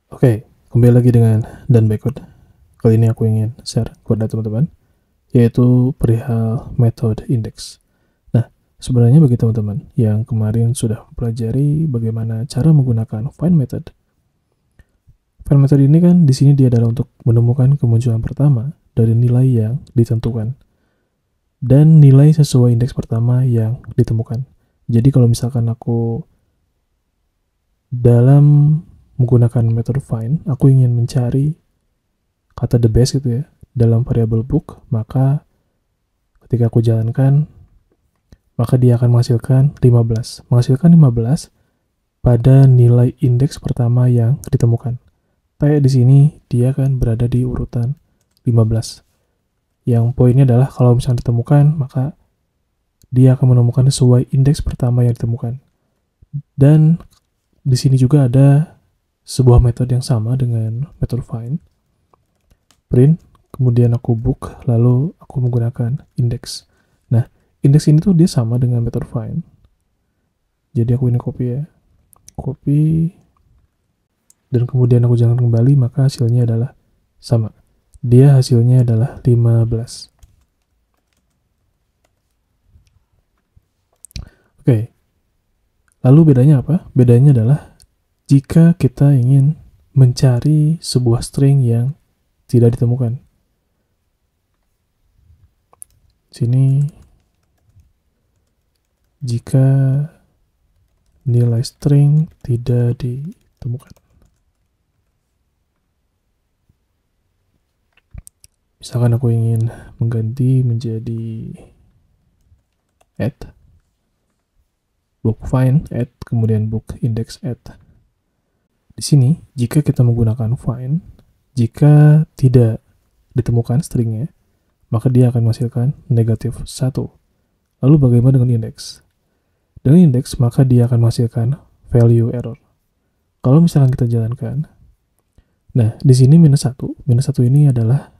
Oke, kembali lagi dengan Dan Backcode. Kali ini aku ingin share kepada teman-teman, yaitu perihal metode index. Nah, sebenarnya bagi teman-teman yang kemarin sudah mempelajari bagaimana cara menggunakan find method. Find method ini kan di sini dia adalah untuk menemukan kemunculan pertama dari nilai yang ditentukan dan nilai sesuai indeks pertama yang ditemukan. Jadi kalau misalkan aku dalam menggunakan metode find, aku ingin mencari kata the best gitu ya dalam variabel book, maka ketika aku jalankan, maka dia akan menghasilkan 15. Menghasilkan 15 pada nilai indeks pertama yang ditemukan. Kayak di sini dia kan berada di urutan 15. Yang poinnya adalah kalau misalnya ditemukan, maka dia akan menemukan sesuai indeks pertama yang ditemukan. Dan di sini juga ada sebuah metode yang sama dengan metode find. Print, kemudian aku book, lalu aku menggunakan index. Nah, index ini tuh dia sama dengan metode find. Jadi aku ini copy ya. Copy. Dan kemudian aku jalankan kembali, maka hasilnya adalah sama. Dia hasilnya adalah 15. Oke. Lalu bedanya apa? Bedanya adalah jika kita ingin mencari sebuah string yang tidak ditemukan. Sini jika nilai string tidak ditemukan. Misalkan aku ingin mengganti menjadi add book find add kemudian book index add. Di sini jika kita menggunakan find, jika tidak ditemukan stringnya, maka dia akan menghasilkan negatif 1. Lalu bagaimana dengan index? Dengan index maka dia akan menghasilkan value error. Kalau misalkan kita jalankan, nah di sini minus 1. Minus 1 ini adalah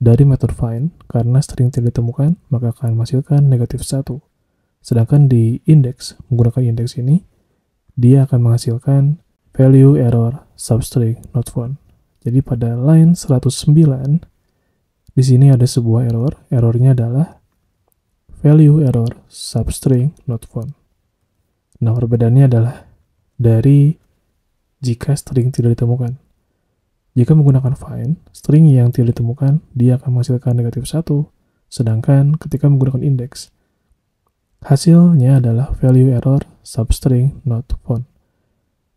dari metode find, karena string tidak ditemukan, maka akan menghasilkan negatif 1. Sedangkan di index, menggunakan index ini, dia akan menghasilkan value error substring not found. Jadi pada line 109, di sini ada sebuah error. Errornya adalah value error substring not found. Nah, perbedaannya adalah dari jika string tidak ditemukan. Jika menggunakan find, string yang tidak ditemukan, dia akan menghasilkan negatif 1. Sedangkan ketika menggunakan index, hasilnya adalah value error substring not found.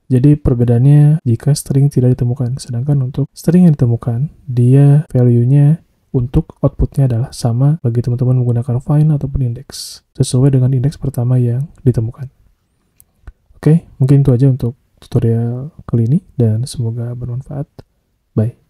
Jadi perbedaannya jika string tidak ditemukan. Sedangkan untuk string yang ditemukan, dia value-nya untuk outputnya adalah sama bagi teman-teman menggunakan find ataupun index, sesuai dengan indeks pertama yang ditemukan. Oke, mungkin itu aja untuk tutorial kali ini dan semoga bermanfaat. Bye.